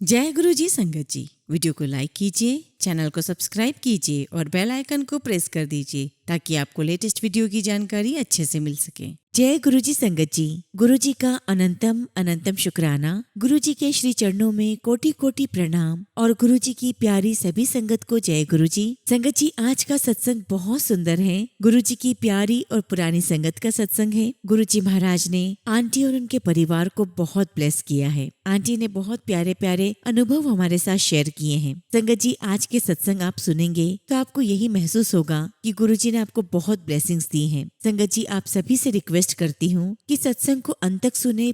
जय गुरु जी संगत जी। वीडियो को लाइक कीजिए, चैनल को सब्सक्राइब कीजिए और बेल आइकन को प्रेस कर दीजिए ताकि आपको लेटेस्ट वीडियो की जानकारी अच्छे से मिल सके। जय गुरु जी संगत जी। गुरु जी का अनंतम अनंतम शुक्राना। गुरु जी के श्री चरणों में कोटि कोटि प्रणाम और गुरु जी की प्यारी सभी संगत को जय गुरु जी। संगत जी, आज का सत्संग बहुत सुंदर है। गुरु जी की प्यारी और पुरानी संगत का सत्संग है। गुरु जी महाराज ने आंटी और उनके परिवार को बहुत ब्लेस किया है। आंटी ने बहुत प्यारे प्यारे अनुभव हमारे साथ शेयर किए हैं। संगत जी, आज के सत्संग आप सुनेंगे तो आपको यही महसूस होगा कि गुरु जी ने आपको बहुत ब्लेसिंग्स दी हैं। संगत जी, आप सभी से रिक्वेस्ट करती हूँ कि सत्संग को अंत तक सुने,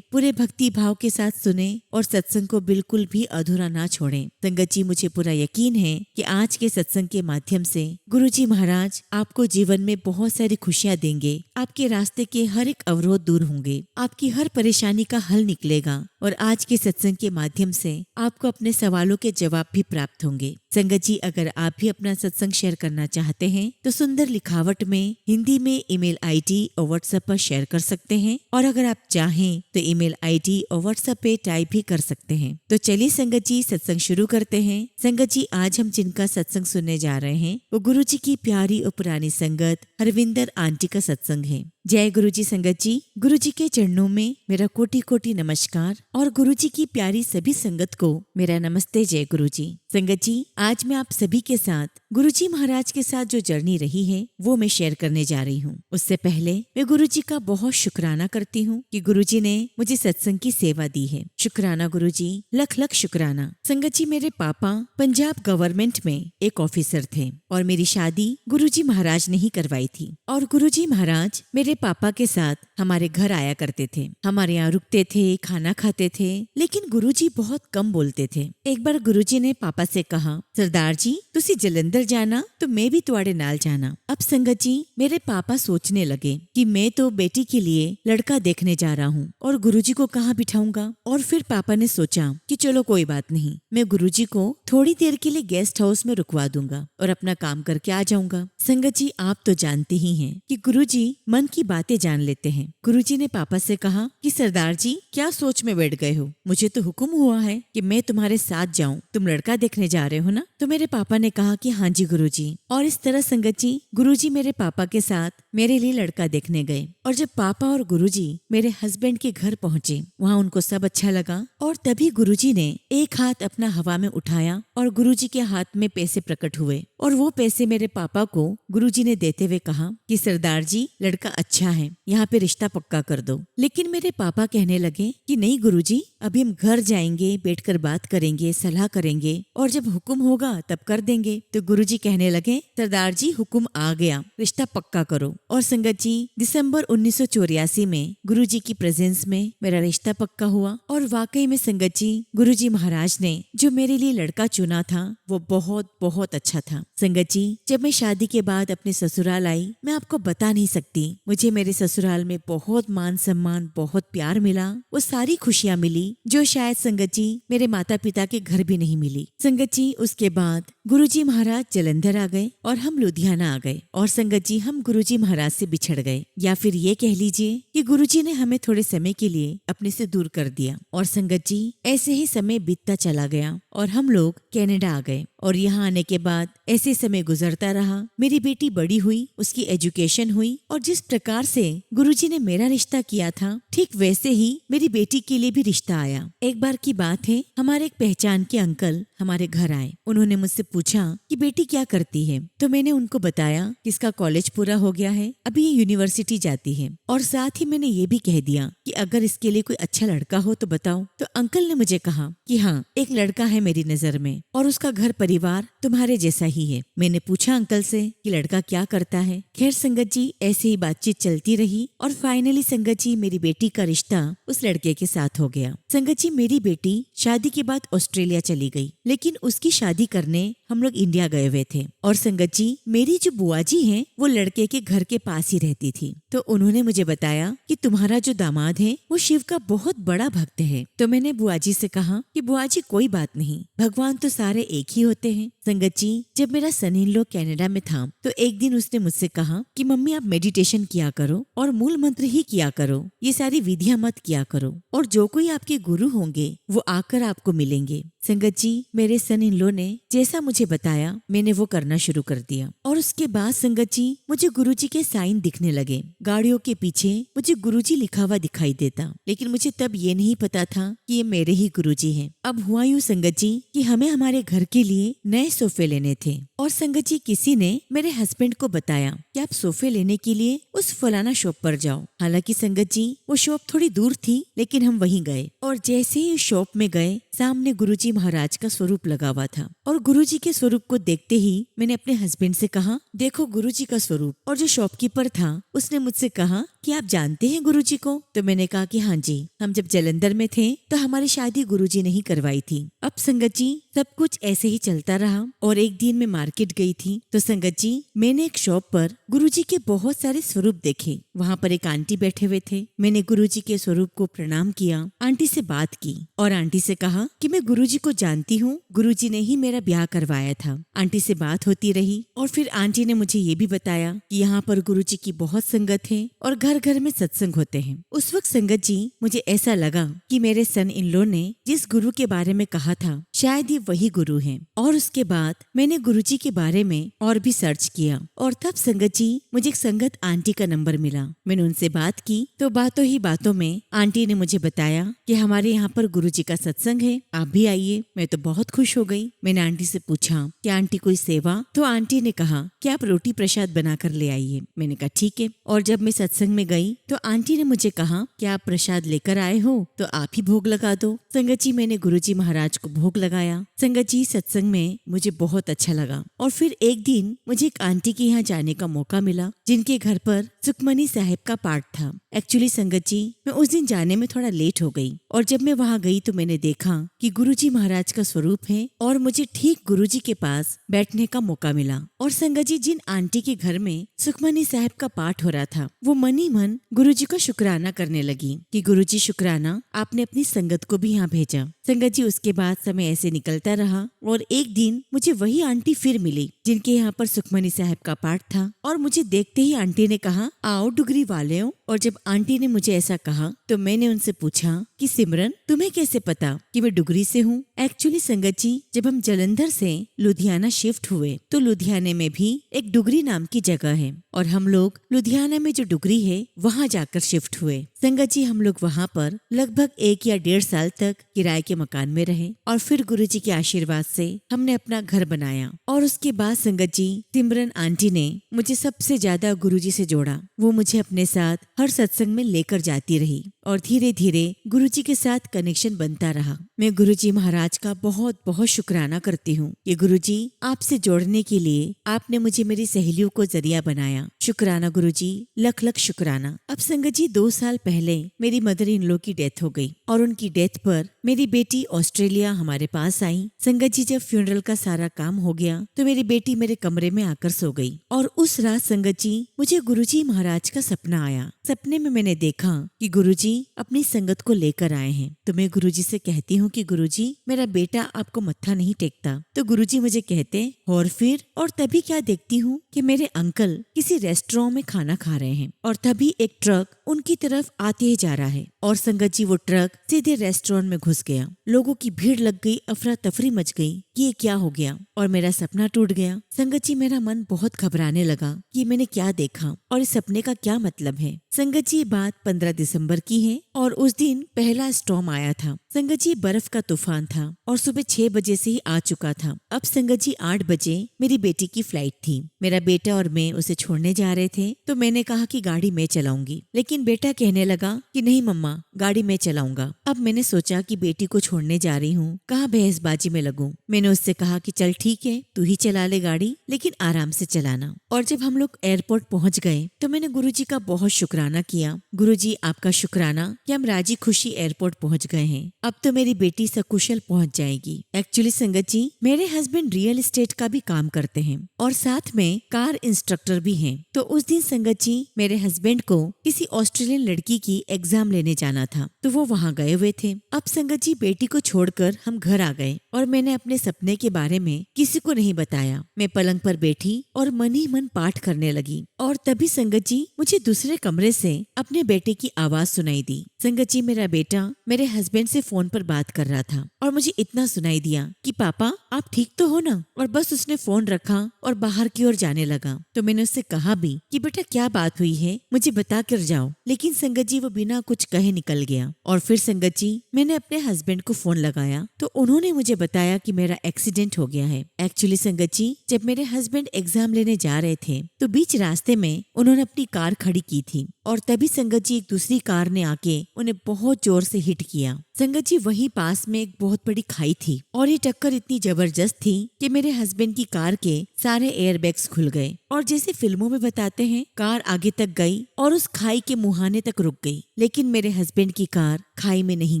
पूरे भक्ति भाव के साथ सुने और सत्संग को बिल्कुल भी अधूरा ना छोड़ें। संगत जी, मुझे पूरा यकीन है कि आज के सत्संग के माध्यम से गुरु जी महाराज आपको जीवन में बहुत सारी खुशियाँ देंगे। आपके रास्ते के हर एक अवरोध दूर होंगे, आपकी हर परेशानी का हल निकलेगा और आज के सत्संग के माध्यम से आपको अपने सवालों के जवाब भी प्राप्त होंगे। संगत जी, अगर आप भी अपना सत्संग शेयर करना चाहते हैं तो सुंदर लिखावट में हिंदी में ईमेल आईडी और व्हाट्सएप पर शेयर कर सकते हैं और अगर आप चाहें तो ईमेल आईडी और व्हाट्सएप पे टाइप भी कर सकते हैं। तो चलिए संगत जी, सत्संग शुरू करते हैं। संगत जी, आज हम जिनका सत्संग सुनने जा रहे हैं वो गुरु जी की प्यारी और पुरानी संगत हरविंदर आंटी का सत्संग है। जय गुरु जी संगत जी। गुरु जी के चरणों में मेरा कोटि कोटि नमस्कार और गुरु जी की प्यारी सभी संगत को मेरा नमस्ते। जय गुरु जी। संगत जी, आज मैं आप सभी के साथ गुरु जी महाराज के साथ जो जर्नी रही है वो मैं शेयर करने जा रही हूँ। उससे पहले मैं गुरु जी का बहुत शुक्राना करती हूँ कि गुरु जी ने मुझे सत्संग की सेवा दी है। शुक्राना गुरु जी, लख लख शुक्राना। संगत जी, मेरे पापा पंजाब गवर्नमेंट में एक ऑफिसर थे और मेरी शादी गुरु जी महाराज ने ही करवाई थी और गुरु जी महाराज मेरे पापा के साथ हमारे घर आया करते थे, हमारे यहाँ रुकते थे, खाना खाते थे, लेकिन गुरुजी बहुत कम बोलते थे। एक बार गुरुजी ने पापा से कहा, सरदार जी तुसी जलंधर जाना तो मैं भी तुम्हारे नाल जाना। अब संगत जी, मेरे पापा सोचने लगे कि मैं तो बेटी के लिए लड़का देखने जा रहा हूँ और गुरुजी को कहाँ बिठाऊंगा। और फिर पापा ने सोचा कि चलो कोई बात नहीं, मैं गुरुजी को थोड़ी देर के लिए गेस्ट हाउस में रुकवा दूंगा और अपना काम करके आ जाऊंगा। संगत जी, आप तो जानते ही हैं कि गुरुजी मन की बातें जान लेते हैं। गुरुजी ने पापा से कहा कि सरदार जी क्या सोच में बैठ गए हो, मुझे तो हुक्म हुआ है कि मैं तुम्हारे साथ जाऊं, तुम लड़का देखने जा रहे हो ना। तो मेरे पापा ने कहा कि हाँ जी गुरुजी। और इस तरह संगत जी, गुरुजी मेरे पापा के साथ मेरे लिए लड़का देखने गए और जब पापा और गुरुजी मेरे हस्बैंड के घर पहुँचे वहाँ उनको सब अच्छा लगा और तभी गुरुजी ने एक हाथ अपना हवा में उठाया और गुरुजी के हाथ में पैसे प्रकट हुए और वो पैसे मेरे पापा को गुरुजी ने देते हुए कहा कि सरदार जी लड़का अच्छा है, यहाँ पे रिश्ता पक्का कर दो। लेकिन मेरे पापा कहने लगे कि नहीं गुरुजी, अभी हम घर जाएंगे, बैठकर बात करेंगे, सलाह करेंगे और जब हुक्म होगा तब कर देंगे। तो गुरुजी कहने लगे, सरदार जी हुक्म आ गया, रिश्ता पक्का करो। और संगत जी, दिसंबर 1984 में गुरुजी की प्रेजेंस में मेरा रिश्ता पक्का हुआ और वाकई में संगत जी, गुरुजी महाराज ने जो मेरे लिए लड़का चुना था वो बहुत बहुत अच्छा था। संगत जी, जब मैं शादी के बाद अपने ससुराल आई, मैं आपको बता नहीं सकती, मुझे मेरे ससुराल में बहुत मान सम्मान, बहुत प्यार मिला। वो सारी खुशियाँ मिली जो शायद संगत जी मेरे माता पिता के घर भी नहीं मिली। संगत जी, उसके बाद गुरुजी महाराज जलंधर आ गए और हम लुधियाना आ गए और संगत जी हम गुरुजी महाराज से बिछड़ गए, या फिर ये कह लीजिए कि गुरुजी ने हमें थोड़े समय के लिए अपने से दूर कर दिया। और संगत जी, ऐसे ही समय बीतता चला गया और हम लोग कनाडा आ गए और यहाँ आने के बाद ऐसे समय गुजरता रहा। मेरी बेटी बड़ी हुई, उसकी एजुकेशन हुई और जिस प्रकार से गुरुजी ने मेरा रिश्ता किया था ठीक वैसे ही मेरी बेटी के लिए भी रिश्ता आया। एक बार की बात है, हमारे एक पहचान के अंकल हमारे घर आए। उन्होंने मुझसे पूछा कि बेटी क्या करती है, तो मैंने उनको बताया कि इसका कॉलेज पूरा हो गया है, अभी ये यूनिवर्सिटी जाती है और साथ ही मैंने ये भी कह दिया कि अगर इसके लिए कोई अच्छा लड़का हो तो बताओ। तो अंकल ने मुझे कहा कि हाँ, एक लड़का है मेरी नजर में और उसका घर परिवार तुम्हारे जैसा ही है। मैंने पूछा अंकल से कि लड़का क्या करता है। खैर संगत जी, ऐसे ही बातचीत चलती रही और फाइनली संगत जी मेरी बेटी का रिश्ता उस लड़के के साथ हो गया। संगत जी, मेरी बेटी शादी के बाद ऑस्ट्रेलिया चली गई, लेकिन उसकी शादी करने हम लोग इंडिया गए हुए थे। और संगत जी, मेरी जो बुआ जी हैं वो लड़के के घर के पास ही रहती थी। तो उन्होंने मुझे बताया कि तुम्हारा जो दामाद है वो शिव का बहुत बड़ा भक्त है। तो मैंने बुआ जी से कहा कि बुआ जी कोई बात नहीं, भगवान तो सारे एक ही होते हैं, संगत जी, जब मेरा सन इन लॉ कनाडा में था तो एक दिन उसने मुझसे कहा कि मम्मी आप मेडिटेशन किया करो और मूल मंत्र ही किया करो, ये सारी विधियां मत किया करो, और जो कोई आपके गुरु होंगे वो आकर आपको मिलेंगे। संगत जी, मेरे सन इन लॉ ने जैसा मुझे बताया मैंने वो करना शुरू कर दिया, और उसके बाद संगत जी मुझे गुरुजी के साइन दिखने लगे। गाड़ियों के पीछे मुझे गुरुजी लिखा हुआ दिखाई देता, लेकिन मुझे तब ये नहीं पता था कि ये मेरे ही गुरुजी हैं। अब हुआ यूं संगत जी कि हमें हमारे घर के लिए नए सोफे लेने थे, और संगत जी किसी ने मेरे हस्बैंड को बताया कि आप सोफे लेने के लिए उस फलाना शॉप पर जाओ। हालांकि संगत जी वो शॉप थोड़ी दूर थी, लेकिन हम वहीं गए, और जैसे ही शॉप में गए सामने गुरुजी महाराज का स्वरूप लगा हुआ था, और गुरुजी के स्वरूप को देखते ही मैंने अपने हस्बैंड से कहा, देखो गुरुजी का स्वरूप। और जो शॉपकीपर था उसने मुझसे कहा कि आप जानते हैं गुरुजी को? तो मैंने कहा कि हाँ जी, हम जब जालंधर में थे तो हमारी शादी गुरुजी ने ही करवाई थी। अब संगत जी सब कुछ ऐसे ही चलता रहा, और एक दिन मैं मार्केट गई थी तो संगत जी मैंने एक शॉप पर गुरुजी के बहुत सारे स्वरूप देखे। वहाँ पर एक आंटी बैठे हुए थे। मैंने गुरुजी के स्वरूप को प्रणाम किया, आंटी से बात की और आंटी से कहा कि मैं गुरुजी को जानती हूँ, गुरुजी ने ही मेरा ब्याह करवाया था। आंटी से बात होती रही, और फिर आंटी ने मुझे ये भी बताया कि यहाँ पर गुरुजी की बहुत संगत है और घर घर में सत्संग होते हैं। उस वक्त संगत जी मुझे ऐसा लगा कि मेरे सन इन लॉ ने जिस गुरु के बारे में कहा था शायद ये वही गुरु हैं। और उसके बाद मैंने गुरुजी के बारे में और भी सर्च किया, और तब संगत जी मुझे एक संगत आंटी का नंबर मिला। मैंने उनसे बात की तो बातों ही बातों में आंटी ने मुझे बताया कि हमारे यहाँ पर गुरुजी का सत्संग है, आप भी आइए। मैं तो बहुत खुश हो गई। मैंने आंटी से पूछा कि आंटी कोई सेवा? तो आंटी ने कहा कि आप रोटी प्रसाद बनाकर ले आइए। मैंने कहा ठीक है। और जब मैं सत्संग में गई तो आंटी ने मुझे कहा कि आप प्रसाद लेकर आए हो तो आप ही भोग लगा दो। संगत जी मैंने गुरुजी महाराज को भोग लगाया। संगत जी सत्संग में मुझे बहुत अच्छा लगा, और फिर एक दिन मुझे एक आंटी के यहाँ जाने का मौका मिला जिनके घर पर सुखमनी साहिब का पाठ था। एक्चुअली संगत जी मैं उस दिन जाने में थोड़ा लेट हो गई, और जब मैं वहाँ गई तो मैंने देखा कि गुरुजी महाराज का स्वरूप है, और मुझे ठीक गुरुजी के पास बैठने का मौका मिला। और संगत जी जिन आंटी के घर में सुखमनी साहिब का पाठ हो रहा था वो मन ही मन गुरुजी को शुक्राना करने लगी कि गुरुजी शुक्राना, आपने अपनी संगत को भी यहाँ भेजा। संगत जी उसके बाद समय ऐसे निकलता रहा, और एक दिन मुझे वही आंटी फिर मिली जिनके यहाँ पर सुखमनी साहिब का पाठ था, और मुझे देखते ही आंटी ने कहा आओ डुगरी वाले। और जब आंटी ने मुझे ऐसा कहा तो मैंने उनसे पूछा कि सिमरन तुम्हें कैसे पता कि मैं डुगरी से हूँ? एक्चुअली संगत जी जब हम जालंधर से लुधियाना शिफ्ट हुए तो लुधियाने में भी एक डुगरी नाम की जगह है, और हम लोग लुधियाना में जो डुगरी है वहाँ जाकर शिफ्ट हुए। संगत जी हम लोग वहाँ पर लगभग 1 या 1.5 साल तक किराए के मकान में रहे, और फिर गुरुजी के आशीर्वाद से हमने अपना घर बनाया। और उसके बाद संगत जी सिमरन आंटी ने मुझे सबसे ज्यादा गुरुजी से जोड़ा। वो मुझे अपने साथ हर सत्संग में लेकर जाती रही, और धीरे धीरे गुरुजी के साथ कनेक्शन बनता रहा। मैं गुरुजी महाराज का बहुत बहुत शुक्राना करती हूँ कि गुरुजी आपसे जोड़ने के लिए आपने मुझे मेरी सहेलियों को जरिया बनाया। शुक्राना गुरुजी, लख लख शुक्राना। अब संगत जी 2 साल पहले मेरी मदर इन लॉ की डेथ हो गई, और उनकी डेथ पर मेरी बेटी ऑस्ट्रेलिया हमारे पास आई। संगत जी जब फ्यूनरल का सारा काम हो गया तो मेरी बेटी मेरे कमरे में आकर सो गई, और उस रात संगत जी मुझे गुरुजी महाराज का सपना आया। सपने में मैंने देखा कि गुरुजी अपनी संगत को लेकर आए हैं। तो मैं गुरुजी से कहती हूँ कि गुरुजी मेरा बेटा आपको मत्था नहीं टेकता। तो गुरुजी मुझे कहते और फिर, और तभी क्या देखती हूँ कि मेरे अंकल किसी रेस्टोरेंट में खाना खा रहे हैं, और तभी एक ट्रक उनकी तरफ आते ही जा रहा है, और संगत जी वो ट्रक सीधे रेस्टोरेंट में घुस गया। लोगों की भीड़ लग गई, अफरा तफरी मच गई कि ये क्या हो गया, और मेरा सपना टूट गया। संगत जी मेरा मन बहुत घबराने लगा कि मैंने क्या देखा और इस सपने का क्या मतलब है। संगत जी बात 15 दिसंबर की है, और उस दिन पहला स्टॉर्म आया था। संगत जी बर्फ का तूफान था, और सुबह 6 बजे से ही आ चुका था। अब संगत जी 8 बजे मेरी बेटी की फ्लाइट थी। मेरा बेटा और मैं उसे छोड़ने जा रहे थे, तो मैंने कहा कि गाड़ी मैं चलाऊंगी, लेकिन बेटा कहने लगा कि नहीं मम्मा गाड़ी मैं चलाऊंगा। अब मैंने सोचा कि बेटी को छोड़ने जा रही हूँ, कहाँ बहसबाजी में लगूं। मैंने उससे कहा कि चल ठीक है तू ही चला ले गाड़ी, लेकिन आराम से चलाना। और जब हम लोग एयरपोर्ट पहुँच गए तो मैंने गुरुजी का बहुत शुक्राना किया। गुरुजी आपका शुक्राना कि हम राजी खुशी एयरपोर्ट पहुँच गए हैं, अब तो मेरी बेटी सकुशल पहुंच जाएगी। एक्चुअली संगत जी, मेरे हस्बैंड रियल एस्टेट का भी काम करते हैं और साथ में कार इंस्ट्रक्टर भी हैं। तो उस दिन संगत जी, मेरे हस्बैंड को किसी ऑस्ट्रेलियन लड़की की एग्जाम लेने जाना था, तो वो वहाँ गए हुए थे। अब संगत जी, बेटी को छोड़कर हम घर आ गए और मैंने अपने सपने के बारे में किसी को नहीं बताया। मैं पलंग पर बैठी और मन ही मन पाठ करने लगी और तभी संगत जी, मुझे दूसरे कमरे से अपने बेटे की आवाज सुनाई दी। संगत जी, मेरा बेटा मेरे हस्बैंड से फोन पर बात कर रहा था और मुझे इतना सुनाई दिया कि पापा आप ठीक तो हो ना। और बस उसने फोन रखा और बाहर की ओर जाने लगा। तो मैंने उससे कहा भी कि बेटा क्या बात हुई है, मुझे बता कर जाओ। लेकिन संगत जी, वो बिना कुछ कहे निकल गया। और फिर संगत जी, मैंने अपने हस्बैंड को फोन लगाया तो उन्होंने मुझे बताया कि मेरा एक्सीडेंट हो गया है। एक्चुअली संगत जी, जब मेरे हस्बैंड एग्जाम लेने जा रहे थे तो बीच रास्ते में उन्होंने अपनी कार खड़ी की थी और तभी संगत जी, एक दूसरी कार ने आके उन्हें बहुत जोर से हिट किया। संगत जी, वहीं पास में एक बहुत बड़ी खाई थी और ये टक्कर इतनी जबरदस्त थी कि मेरे हस्बैंड की कार के सारे एयरबैग्स खुल गए और जैसे फिल्मों में बताते हैं, कार आगे तक गई और उस खाई के मुहाने तक रुक गई, लेकिन मेरे हस्बैंड की कार खाई में नहीं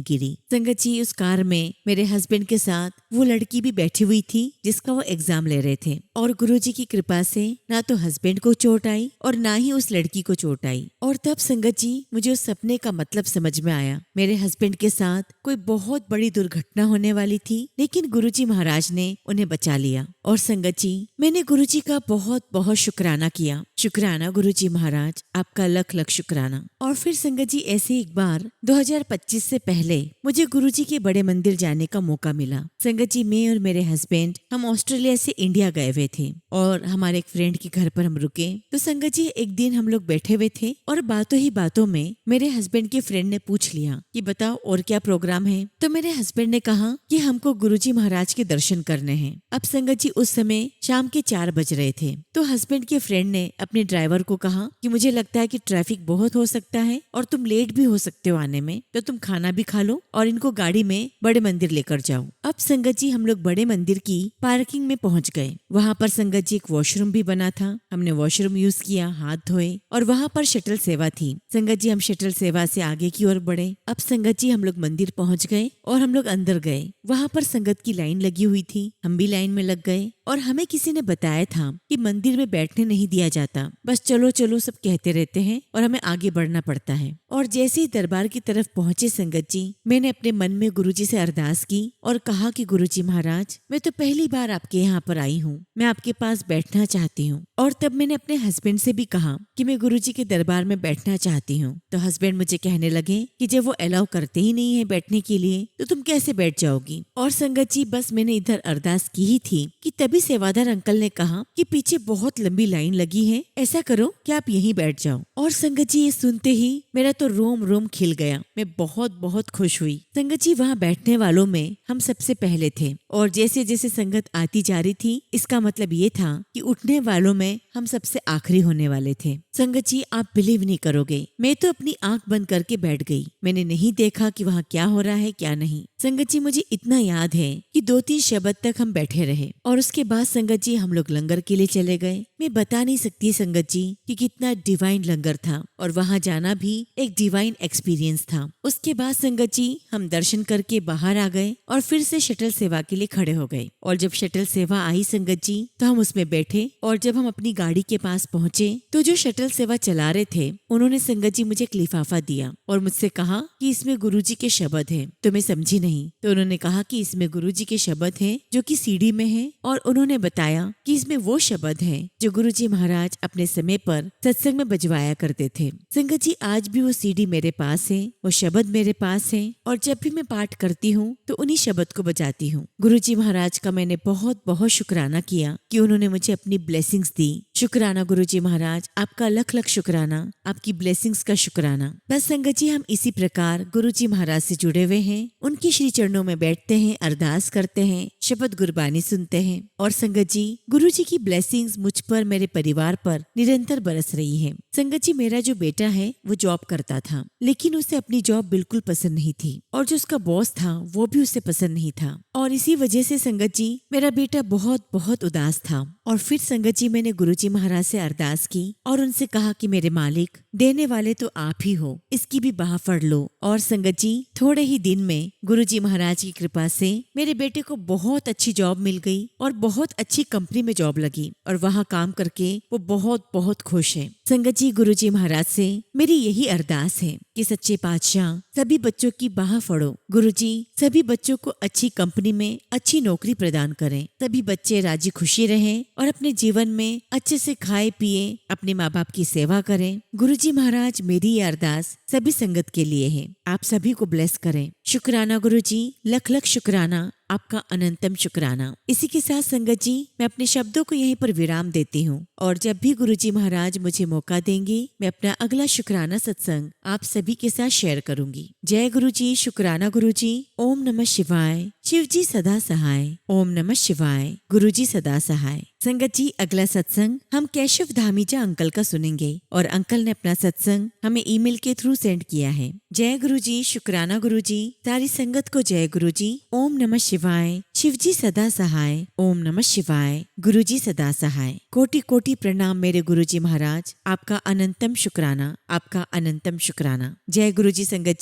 गिरी। संगत जी, उस कार में मेरे हस्बैंड के साथ वो लड़की भी बैठी हुई थी जिसका वो एग्जाम ले रहे थे और गुरुजी की कृपा से ना तो हस्बैंड को चोट आई और ना ही उस लड़की को चोट आई। और तब संगत जी, मुझे उस सपने का मतलब समझ में आया। मेरे हस्बैंड के साथ कोई बहुत बड़ी दुर्घटना होने वाली थी, लेकिन गुरुजी महाराज ने उन्हें बचा लिया। और संगत जी, मैंने गुरुजी का बहुत बहुत शुक्राना किया। शुक्राना गुरुजी महाराज, आपका लख लख शुक्राना। और फिर संगत जी, ऐसे एक बार 2025 से पहले मुझे गुरुजी के बड़े मंदिर जाने का मौका मिला। संगत जी, मैं और मेरे हस्बैंड हम ऑस्ट्रेलिया से इंडिया गए हुए थे और हमारे एक फ्रेंड के घर पर हम रुके। तो संगत जी, एक दिन हम लोग बैठे हुए थे और बातों ही बातों में मेरे हस्बैंड के फ्रेंड ने पूछ लिया कि बताओ और क्या प्रोग्राम है। तो मेरे हस्बैंड ने कहा कि हमको गुरुजी महाराज के दर्शन करने हैं। अब संगत जी, उस समय शाम के 4 बज रहे थे। तो हस्बैंड के फ्रेंड ने अपने ड्राइवर को कहा कि मुझे लगता है कि ट्रैफिक बहुत हो सकता है और तुम लेट भी हो सकते हो आने में, तो तुम खाना भी खा लो और इनको गाड़ी में बड़े मंदिर लेकर जाओ। अब संगत जी, हम लोग बड़े मंदिर की पार्किंग में पहुंच गए। वहाँ पर संगत जी, एक वॉशरूम भी बना था। हमने वॉशरूम यूज किया, हाथ धोए और वहाँ पर शटल सेवा थी। संगत जी, हम शटल सेवा से आगे की ओर बढ़े। अब संगत जी, हम लोग मंदिर पहुंच गए और हम लोग अंदर गए। वहाँ पर संगत की लाइन लगी हुई थी, हम भी लाइन में लग गए और हमें किसी ने बताया था कि मंदिर में बैठने नहीं दिया जाता, बस चलो चलो सब कहते रहते हैं और हमें आगे बढ़ना पड़ता है। और जैसे ही दरबार की तरफ पहुंचे संगत जी, मैंने अपने मन में गुरुजी से अरदास की और कहा कि गुरुजी महाराज, मैं तो पहली बार आपके यहाँ पर आई हूँ, मैं आपके पास बैठना चाहती हूँ। और तब मैंने अपने हस्बैंड से भी कहा कि मैं गुरुजी के दरबार में बैठना चाहती हूँ। तो हस्बैंड मुझे कहने लगे कि जब वो अलाउ करते ही नहीं है बैठने के लिए तो तुम कैसे बैठ जाओगी। और संगत जी, बस मैंने इधर अरदास की ही थी कि तभी सेवादार अंकल ने कहा कि पीछे बहुत लंबी लाइन लगी है, ऐसा करो कि आप यहीं बैठ जाओ। और संगत जी, ये सुनते ही मेरा तो रोम रोम खिल गया। मैं बहुत बहुत खुश हुई। संगत जी, वहाँ बैठने वालों में हम सबसे पहले थे और जैसे जैसे संगत आती जा रही थी, इसका मतलब ये था कि उठने वालों में हम सबसे आखिरी होने वाले थे। संगत जी, आप बिलीव नहीं करोगे, मैं तो अपनी आंख बंद करके बैठ गई। मैंने नहीं देखा कि वहाँ क्या हो रहा है क्या नहीं। संगत जी, मुझे इतना याद है कि 2-3 शब्द तक हम बैठे रहे और उसके बाद संगत जी, हम लोग लंगर के लिए चले गए। मैं बता नहीं सकती संगत जी कि कितना डिवाइन लंगर था और वहाँ जाना भी एक डिवाइन एक्सपीरियंस था। उसके बाद संगत जी, हम दर्शन करके बाहर आ गए और फिर से शटल सेवा के लिए खड़े हो गए। और जब शटल सेवा आई संगत जी, तो हम उसमें बैठे और जब हम अपनी गाड़ी के पास पहुँचे तो जो शटल सेवा चला रहे थे उन्होंने संगत जी मुझे एक लिफाफा दिया और मुझसे कहा कि इसमें गुरुजी के शब्द हैं। तो मैं समझी नहीं, तो उन्होंने कहा कि इसमें गुरुजी के शब्द हैं जो कि सीडी में है और उन्होंने बताया कि इसमें वो शब्द हैं जो गुरुजी महाराज अपने समय पर सत्संग में बजवाया करते थे। संगत जी, आज भी वो सीडी मेरे पास है, वो शब्द मेरे पास है और जब भी मैं पाठ करती हूँ तो उन्हीं शब्द को बजाती हूँ। गुरुजी महाराज का मैंने बहुत बहुत शुक्राना किया कि उन्होंने मुझे अपनी ब्लेसिंग्स दी। शुक्राना गुरुजी महाराज, आपका लख लख शुक्राना, आपकी ब्लेसिंग्स का शुक्राना। बस संगत जी, हम इसी प्रकार गुरुजी महाराज से जुड़े हुए हैं, उनके श्री चरणों में बैठते हैं, अरदास करते हैं, शब्द गुरबानी सुनते हैं। और संगत जी, गुरुजी की ब्लेसिंग्स मुझ पर, मेरे परिवार पर निरंतर बरस रही है। संगत जी, मेरा जो बेटा है वो जॉब करता था, लेकिन उसे अपनी जॉब बिल्कुल पसंद नहीं थी और जो उसका बॉस था वो भी उसे पसंद नहीं था और इसी वजह से संगत जी, मेरा बेटा बहुत बहुत उदास था। और फिर संगत जी, मैंने गुरुजी महाराज से अरदास की और उनसे कहा कि मेरे मालिक, देने वाले तो आप ही हो, इसकी भी बाह फड़ लो। और संगत जी, थोड़े ही दिन में गुरुजी महाराज की कृपा से मेरे बेटे को बहुत अच्छी जॉब मिल गई और बहुत अच्छी कंपनी में जॉब लगी और वहाँ काम करके वो बहुत बहुत खुश है। संगत जी, गुरुजी महाराज से मेरी यही अरदास है कि सच्चे पातशाह सभी बच्चों की बाह फड़ो। गुरुजी सभी बच्चों को अच्छी कंपनी में अच्छी नौकरी प्रदान करें, सभी बच्चे राजी खुशी रहें और अपने जीवन में अच्छे से खाए पिए, अपने माँ बाप की सेवा करें। गुरुजी महाराज, मेरी ये अरदास सभी संगत के लिए है। आप सभी को ब्लेस करें। शुक्राना गुरुजी, लख लख शुक्राना, आपका अनंतम शुक्राना। इसी के साथ संगत जी, मैं अपने शब्दों को यहीं पर विराम देती हूँ और जब भी गुरुजी महाराज मुझे मौका देंगे, मैं अपना अगला शुक्राना सत्संग आप सभी के साथ शेयर करूंगी। जय गुरुजी, शुक्राना गुरुजी। ओम नमः शिवाय। शिव जी सदा सहाय। ओम नमः शिवाय। गुरुजी सदा सहाय। संगत जी, अगला सत्संग हम केशव धामीजा अंकल का सुनेंगे और अंकल ने अपना सत्संग हमें ईमेल के थ्रू सेंड किया है। जय गुरुजी, शुक्राना गुरुजी। सारी संगत को जय गुरुजी। ओम नमः शिवाय। शिव जी सदा सहाय। ओम नमः शिवाय। गुरुजी सदा सहाय। कोटि कोटि प्रणाम मेरे गुरुजी महाराज, आपका अनंतम शुक्राना, आपका अनंतम शुक्राना। जय गुरुजी। संगत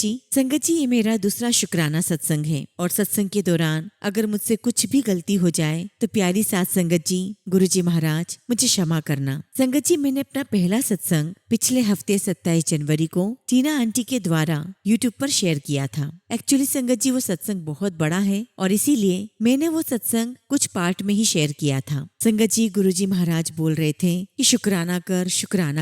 जी, ये मेरा दूसरा शुक्राना सत्संग है और सत्संग के दौरान अगर मुझसे कुछ भी गलती हो जाए तो प्यारी साथ संगत जी, गुरुजी महाराज मुझे क्षमा करना। संगत जी, मैंने अपना पहला सत्संग पिछले हफ्ते 27 जनवरी को टीना आंटी के द्वारा यूट्यूब पर शेयर किया था। एक्चुअली संगत जी, वो सत्संग बहुत बड़ा है और इसीलिए मैंने वो सत्संग कुछ पार्ट में ही शेयर किया था। संगत जी, गुरुजी महाराज बोल रहे थे कि शुक्राना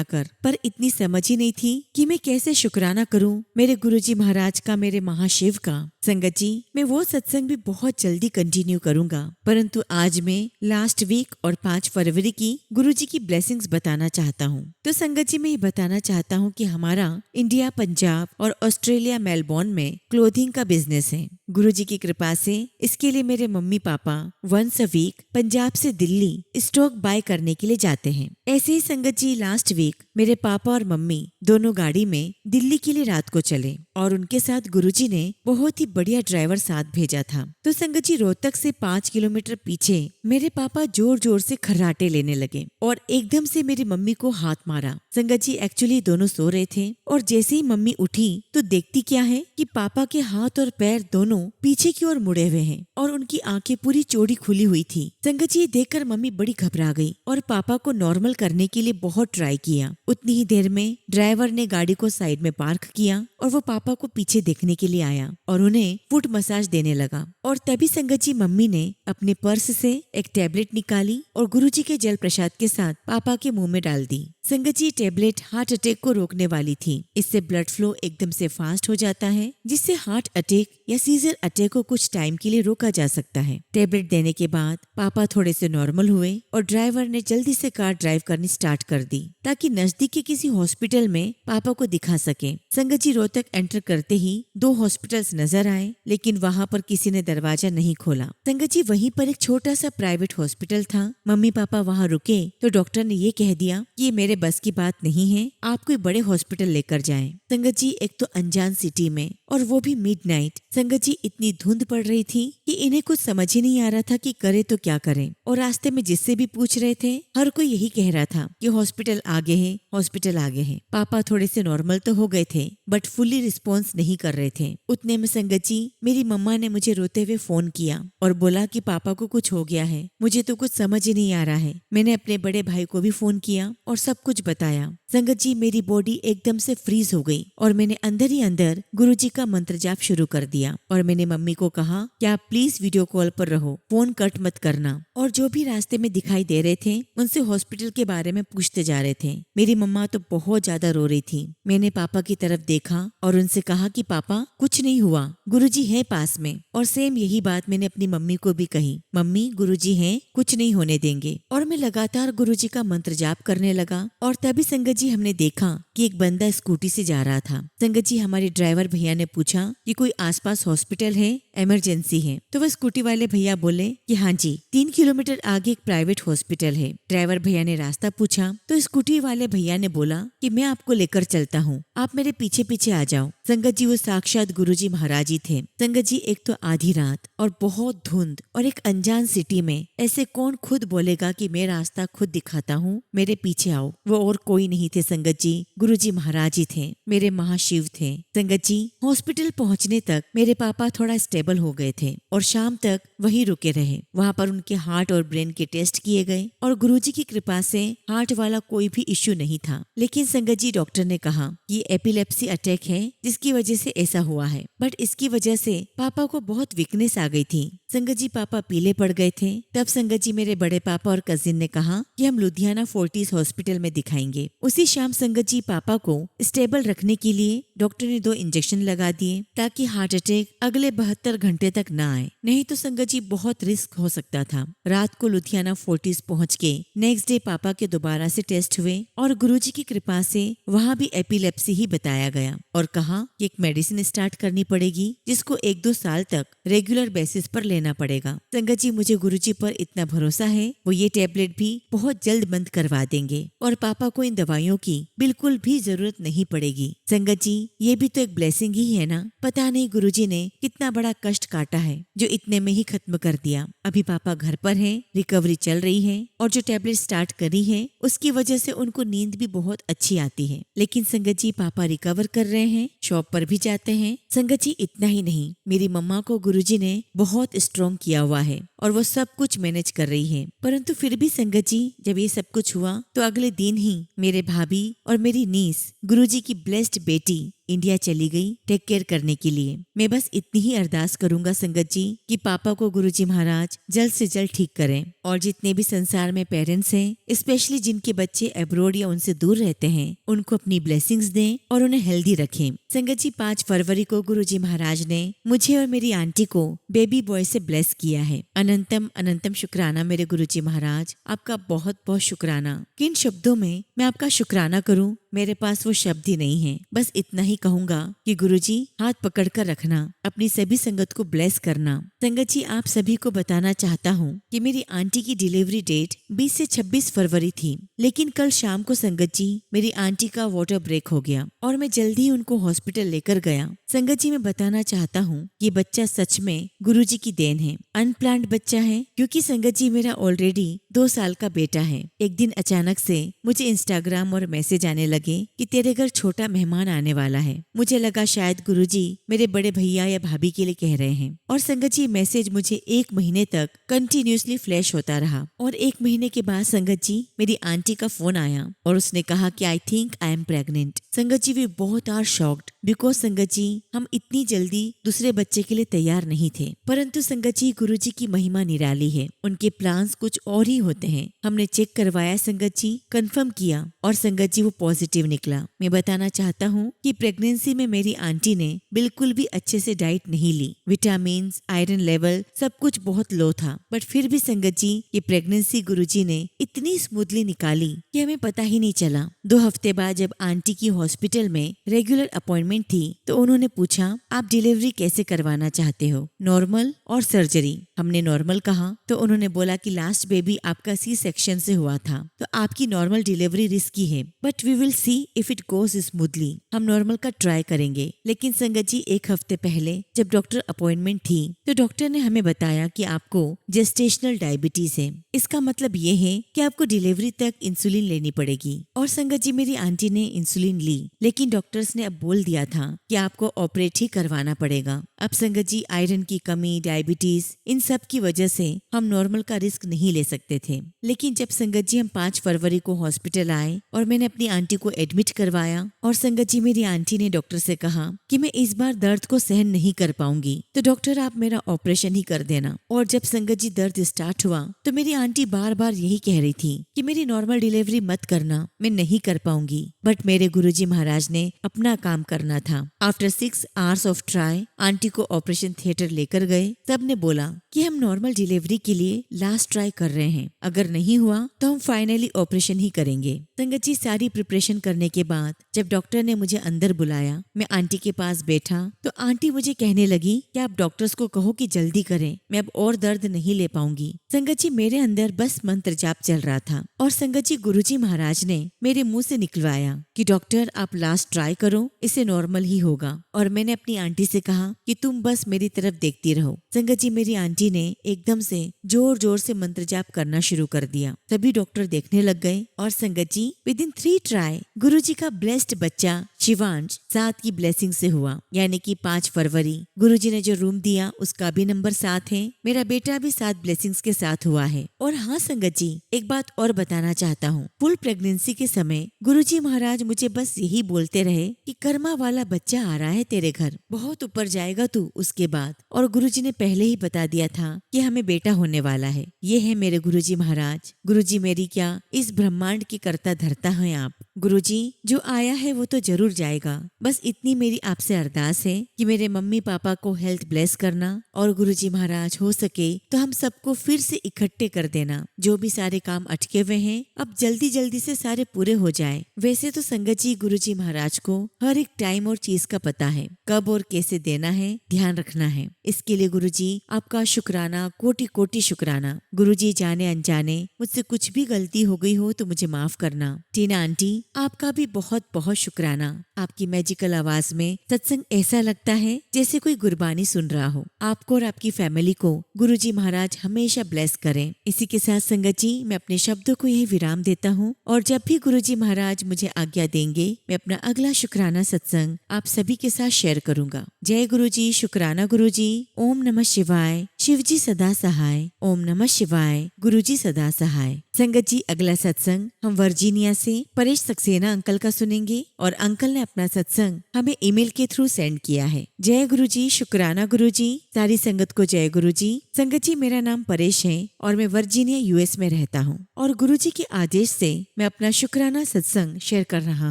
कर, पर इतनी समझ ही नहीं थी कि मैं कैसे शुक्राना करूं मेरे गुरुजी महाराज का, मेरे महाशिव का। संगत जी, मैं वो सत्संग भी बहुत जल्दी कंटिन्यू करूंगा, परंतु आज मैं लास्ट वीक और 5 फरवरी की गुरुजी की ब्लेसिंग्स बताना चाहता हूँ। तो संगत जी, मैं ये बताना चाहता हूँ कि हमारा इंडिया, पंजाब और ऑस्ट्रेलिया मेलबोर्न में क्लोथिंग का बिजनेस है। गुरुजी की कृपा से इसके लिए मेरे mummy papa once a week Punjab से दिल्ली स्टॉक बाय करने के लिए जाते हैं। ऐसे ही संगत जी, लास्ट वीक मेरे पापा और मम्मी दोनों गाड़ी में दिल्ली के लिए रात को चले और उनके साथ गुरुजी ने बहुत ही बढ़िया ड्राइवर साथ भेजा था। तो संगत जी, रोहतक से 5 किलोमीटर पीछे मेरे पापा जोर जोर से खर्राटे लेने लगे और एकदम से मेरी मम्मी को हाथ मारा। संगत जी, एक्चुअली दोनों सो रहे थे और जैसे ही मम्मी उठी तो देखती क्या है कि पापा के हाथ और पैर दोनों पीछे की ओर मुड़े हुए हैं और उनकी आंखें पूरी चौड़ी खुली हुई थी। संगत जी, ये देखकर मम्मी बड़ी घबरा गई और पापा को नॉर्मल करने के लिए बहुत ट्राई किया। उतनी ही देर में ड्राइवर ने गाड़ी को साइड में पार्क किया और वो पापा को पीछे देखने के लिए आया और उन्हें फुट मसाज देने लगा। और तभी संगत जी, मम्मी ने अपने पर्स से एक टैबलेट निकाली और गुरुजी के जल प्रसाद के साथ पापा के मुंह में डाल दी। संगत जी, टैबलेट हार्ट अटैक को रोकने वाली थी। इससे ब्लड फ्लो एकदम से फास्ट हो जाता है, जिससे हार्ट अटैक या सीजर अटैक को कुछ टाइम के लिए रोका जा सकता है। टैबलेट देने के बाद पापा थोड़े से नॉर्मल हुए और ड्राइवर ने जल्दी से कार ड्राइव करनी स्टार्ट कर दी ताकि नजदीक के किसी हॉस्पिटल में पापा को दिखा सके। संगत जी, रोहतक एंटर करते ही 2 हॉस्पिटल्स नजर आए, लेकिन वहाँ पर किसी ने दरवाजा नहीं खोला। संगत जी, वहीं पर एक छोटा सा प्राइवेट हॉस्पिटल था। मम्मी पापा वहाँ रुके तो डॉक्टर ने ये कह दिया कि ये मेरे बस की बात नहीं है, आप कोई बड़े हॉस्पिटल लेकर जाएं। संगत जी, एक तो अनजान सिटी में और वो भी मिडनाइट। संगत जी, इतनी धुंध पड़ रही थी कि इन्हें कुछ समझ ही नहीं आ रहा था कि करे तो क्या करें। और रास्ते में जिससे भी पूछ रहे थे, हर कोई यही कह रहा था कि हॉस्पिटल आगे है, हॉस्पिटल आगे है। पापा थोड़े से नॉर्मल तो हो गए थे बट फुली रिस्पॉन्स नहीं कर रहे थे। उतने में संगत जी, मेरी मम्मा ने मुझे रोते हुए फोन किया और बोला कि पापा को कुछ हो गया है। मुझे तो कुछ समझ ही नहीं आ रहा है। मैंने अपने बड़े भाई को भी फोन किया और सब कुछ बताया। संगत जी, मेरी बॉडी एकदम से फ्रीज हो गई और मैंने अंदर ही अंदर गुरुजी का मंत्र जाप शुरू कर दिया और मैंने मम्मी को कहा कि आप प्लीज वीडियो कॉल पर रहो, फोन कट मत करना। और जो भी रास्ते में दिखाई दे रहे थे उनसे हॉस्पिटल के बारे में पूछते जा रहे थे। मेरी मम्मा तो बहुत ज्यादा रो रही थी। मैंने पापा की तरफ देखा और उनसे कहा कि पापा कुछ नहीं हुआ, गुरुजी है पास में। और सेम यही बात मैंने अपनी मम्मी को भी कही, मम्मी गुरुजी हैं, कुछ नहीं होने देंगे। और मैं लगातार गुरुजी का मंत्र जाप करने लगा और तभी संगत जी, हमने देखा कि एक बंदा स्कूटी से जा रहा था। संगत जी, हमारे ड्राइवर भैया ने पूछा कि कोई आसपास हॉस्पिटल है, इमरजेंसी है। तो वह स्कूटी वाले भैया बोले कि हाँ जी, 3 किलोमीटर आगे एक प्राइवेट हॉस्पिटल है। ड्राइवर भैया ने रास्ता पूछा तो स्कूटी वाले भैया ने बोला कि मैं आपको लेकर चलता हूँ, आप मेरे पीछे पीछे आ जाओ। संगत जी, वो साक्षात गुरुजी महाराज ही थे। संगत जी, एक तो आधी रात और बहुत धुंध और एक अनजान सिटी में ऐसे कौन खुद बोलेगा कि मैं रास्ता खुद दिखाता हूँ, मेरे पीछे आओ। वो और कोई नहीं थे संगत जी, गुरुजी महाराज ही थे, मेरे महाशिव थे। संगत जी, हॉस्पिटल पहुंचने तक मेरे पापा थोड़ा स्टेबल हो गए थे और शाम तक वहीं रुके रहे। वहां पर उनके हार्ट और ब्रेन के टेस्ट किए गए और गुरुजी की कृपा से हार्ट वाला कोई भी इश्यू नहीं था। लेकिन संगत जी, डॉक्टर ने कहा ये एपिलेप्सी अटैक है जिसकी वजह से ऐसा हुआ है। बट इसकी वजह से पापा को बहुत वीकनेस आ गई थी। संगत जी, पापा पीले पड़ गए थे। तब संगत जी, मेरे बड़े पापा और कजिन ने कहा कि हम लुधियाना फोर्टिस हॉस्पिटल में दिखाएंगे। उसी शाम संगत जी, पापा को स्टेबल रखने के लिए डॉक्टर ने 2 इंजेक्शन लगा दिए ताकि हार्ट अटैक अगले 72 घंटे तक ना आए, नहीं तो संगत जी बहुत रिस्क हो सकता था। रात को लुधियाना फोर्टिस पहुंच के नेक्स्ट डे पापा के दोबारा से टेस्ट हुए और गुरुजी की कृपा से वहाँ भी एपिलेप्सी ही बताया गया और कहा कि एक मेडिसिन स्टार्ट करनी पड़ेगी जिसको 1-2 साल तक रेगुलर बेसिस पर लेना पड़ेगा। संगत जी, मुझे गुरुजी पर इतना भरोसा है, वो ये टैबलेट भी बहुत जल्द बंद करवा देंगे और पापा को इन दवाइयों की बिल्कुल भी जरूरत नहीं पड़ेगी। संगत जी, ये भी तो एक ब्लेसिंग ही है ना। पता नहीं गुरुजी ने कितना बड़ा कष्ट काटा है जो इतने में ही खत्म कर दिया। अभी पापा घर पर हैं, रिकवरी चल रही है और जो टैबलेट स्टार्ट करी है उसकी वजह से उनको नींद भी बहुत अच्छी आती है। लेकिन संगत जी, पापा रिकवर कर रहे हैं, शॉप पर भी जाते हैं। संगत जी, इतना ही नहीं, मेरी मम्मा को गुरुजी ने बहुत स्ट्रॉन्ग किया हुआ है और वो सब कुछ मैनेज कर रही है। परंतु फिर भी संगत जी, जब ये सब कुछ हुआ तो अगले दिन ही मेरे भाभी और मेरी नीस गुरुजी की ब्लेस्ड बेटी इंडिया चली गई टेक केयर करने के लिए। मैं बस इतनी ही अरदास करूंगा संगत जी कि पापा को गुरुजी महाराज जल्द से जल्द ठीक करें और जितने भी संसार में पेरेंट्स हैं, स्पेशली जिनके बच्चे अब्रॉड या उनसे दूर रहते हैं, उनको अपनी ब्लेसिंग्स दें और उन्हें हेल्दी रखें। संगत जी, 5 फरवरी को गुरुजी महाराज ने मुझे और मेरी आंटी को बेबी बॉय से ब्लेस किया है। अनंतम अनंतम शुक्राना मेरे गुरुजी महाराज, आपका बहुत बहुत शुक्राना। किन शब्दों में मैं आपका शुक्राना करूं, मेरे पास वो शब्द ही नहीं है। बस इतना ही कहूंगा कि गुरुजी, हाथ पकड़कर रखना, अपनी सभी संगत को ब्लेस करना। संगत जी, आप सभी को बताना चाहता हूँ कि मेरी आंटी की डिलीवरी डेट 20 से 26 फरवरी थी, लेकिन कल शाम को संगत जी मेरी आंटी का वाटर ब्रेक हो गया और मैं जल्दी ही उनको हॉस्पिटल लेकर गया। संगत जी, मैं बताना चाहता हूँ ये बच्चा सच में गुरुजी की देन है, अनप्लान्ड बच्चा है, क्योंकि संगत जी मेरा ऑलरेडी 2 साल का बेटा है। एक दिन अचानक से मुझे इंस्टाग्राम और मैसेज आने लगे कि तेरे घर छोटा मेहमान आने वाला है। मुझे लगा शायद गुरुजी मेरे बड़े भैया या भाभी के लिए कह रहे हैं। और संगत जी, मैसेज मुझे 1 महीने तक कंटिन्यूसली फ्लैश होता रहा और 1 महीने के बाद संगत जी मेरी आंटी का फोन आया और उसने कहा कि I think I am pregnant. Sangat ji, we both are shocked because Sangat ji हम इतनी जल्दी दूसरे बच्चे के लिए तैयार नहीं थे। परंतु संगत जी, गुरुजी की महिमा निराली है, उनके प्लान्स कुछ और ही होते हैं। हमने चेक करवाया संगत जी, कंफर्म किया और संगत जी वो पॉजिटिव निकला। मैं बताना चाहता हूँ कि प्रेगनेंसी में मेरी आंटी ने बिल्कुल भी अच्छे से डाइट नहीं ली, विटामिन, आयरन लेवल सब कुछ बहुत लो था। बट फिर भी संगत जी ये प्रेगनेंसी गुरुजी ने इतनी स्मूथली निकाली कि हमें पता ही नहीं चला। 2 हफ्ते बाद जब आंटी की हॉस्पिटल में रेगुलर अपॉइंटमेंट थी तो उन्होंने पूछा आप डिलीवरी कैसे करवाना चाहते हो, नॉर्मल और सर्जरी। हमने नॉर्मल कहा तो उन्होंने बोला कि लास्ट बेबी आपका सी सेक्शन से हुआ था तो आपकी नॉर्मल डिलीवरी रिस्की है, but we will see if it goes smoothly. हम नॉर्मल का ट्राई करेंगे। लेकिन संगत जी 1 हफ्ते पहले जब डॉक्टर अपॉइंटमेंट थी तो डॉक्टर ने हमें बताया कि आपको जेस्टेशनल डायबिटीज है। इसका मतलब ये है कि आपको डिलीवरी तक इंसुलिन लेनी पड़ेगी। और संगत जी मेरी आंटी ने इंसुलिन ली, लेकिन डॉक्टर्स ने अब बोल दिया था कि आपको ऑपरेट ही करवाना पड़ेगा। अब संगत जी आयरन की कमी, डायबिटीज, इन सब की वजह से हम नॉर्मल का रिस्क नहीं ले सकते थे। लेकिन जब संगत जी हम 5 फरवरी को हॉस्पिटल आए और मैंने अपनी आंटी को एडमिट करवाया और संगत जी मेरी आंटी ने डॉक्टर से कहा कि मैं इस बार दर्द को सहन नहीं कर पाऊंगी तो डॉक्टर आप मेरा ऑपरेशन ही कर देना। और जब संगत जी दर्द स्टार्ट हुआ तो मेरी आंटी बार बार यही कह रही थी कि मेरी नॉर्मल डिलीवरी मत करना, मैं नहीं कर पाऊंगी। बट मेरे गुरुजी महाराज ने अपना काम करना था। After 6 hours of try aunty को ऑपरेशन थिएटर लेकर गए। सब ने बोला कि हम नॉर्मल डिलीवरी के लिए लास्ट ट्राई कर रहे हैं, अगर नहीं हुआ तो हम फाइनली ऑपरेशन ही करेंगे। संगत जी सारी प्रिपरेशन करने के बाद जब डॉक्टर ने मुझे अंदर बुलाया, मैं आंटी के पास बैठा तो आंटी मुझे कहने लगी कि आप डॉक्टर्स को कहो कि जल्दी करें, मैं अब और दर्द नहीं ले पाऊंगी। संगत जी मेरे अंदर बस मंत्र जाप चल रहा था और संगत जी गुरुजी महाराज ने मेरे मुंह से निकलवाया कि डॉक्टर आप लास्ट ट्राई करो, इसे नॉर्मल ही होगा। और मैंने अपनी आंटी से कहा कि तुम बस मेरी तरफ देखती रहो। संगत जी, मेरी आंटी ने एकदम से जोर जोर से मंत्र जाप करना शुरू कर दिया। सभी डॉक्टर देखने लग गए और संगत जी विद इन 3 ट्राई गुरुजी का ब्लेस्ड बच्चा शिवांश 7 की ब्लेसिंग से हुआ, यानी कि 5 फरवरी। गुरुजी ने जो रूम दिया उसका भी नंबर 7 है। मेरा बेटा भी 7 ब्लेसिंग्स के साथ हुआ है। और हाँ संगत जी, एक बात और बताना चाहता हूँ। फुल प्रेगनेंसी के समय गुरुजी महाराज मुझे बस यही बोलते रहे कि कर्मा वाला बच्चा आ रहा है तेरे घर, बहुत ऊपर जाएगा तू उसके बाद। और गुरुजी ने पहले ही बता दिया था कि हमें बेटा होने वाला है। ये है मेरे गुरुजी महाराज। गुरुजी मेरी क्या इस ब्रह्मांड की कर्ता धर्ता हैं आप। गुरुजी, जो आया है वो तो जरूर जाएगा। बस इतनी मेरी आपसे अरदास है कि मेरे मम्मी पापा को हेल्थ ब्लेस करना। और गुरुजी महाराज हो सके तो हम सबको फिर से इकट्ठे कर देना। जो भी सारे काम अटके हुए हैं अब जल्दी जल्दी से सारे पूरे हो जाए। वैसे तो संगत जी गुरुजी महाराज को हर एक टाइम और चीज का पता है, कब और कैसे देना है, ध्यान रखना है। इसके लिए गुरुजी आपका शुक्राना, कोटि कोटि शुक्राना। गुरुजी, जाने अनजाने मुझसे कुछ भी गलती हो गई हो तो मुझे माफ करना। टीना आंटी, आपका भी बहुत बहुत शुक्राना। आपकी मैजिकल आवाज में सत्संग ऐसा लगता है जैसे कोई गुरबानी सुन रहा हो। आपको और आपकी फैमिली को गुरुजी महाराज हमेशा ब्लेस करें। इसी के साथ संगत जी मैं अपने शब्दों को यही विराम देता हूँ और जब भी गुरुजी महाराज मुझे आज्ञा देंगे मैं अपना अगला शुक्राना सत्संग आप सभी के साथ शेयर करूंगा। जय गुरुजी, शुक्राना गुरुजी। ओम नमः शिवाय। शिवजी सदा सहाय। ओम नमः शिवाय। गुरुजी सदा सहाय। संगत जी, अगला सत्संग हम वर्जीनिया से परेश सक्सेना अंकल का सुनेंगे और अंकल ने अपना सत्संग हमें ईमेल के थ्रू सेंड किया है। जय गुरुजी, शुक्राना गुरुजी। सारी संगत को जय गुरुजी। संगत जी, मेरा नाम परेश है और मैं वर्जीनिया यूएस में रहता हूँ और गुरुजी के आदेश से मैं अपना शुक्राना सत्संग शेयर कर रहा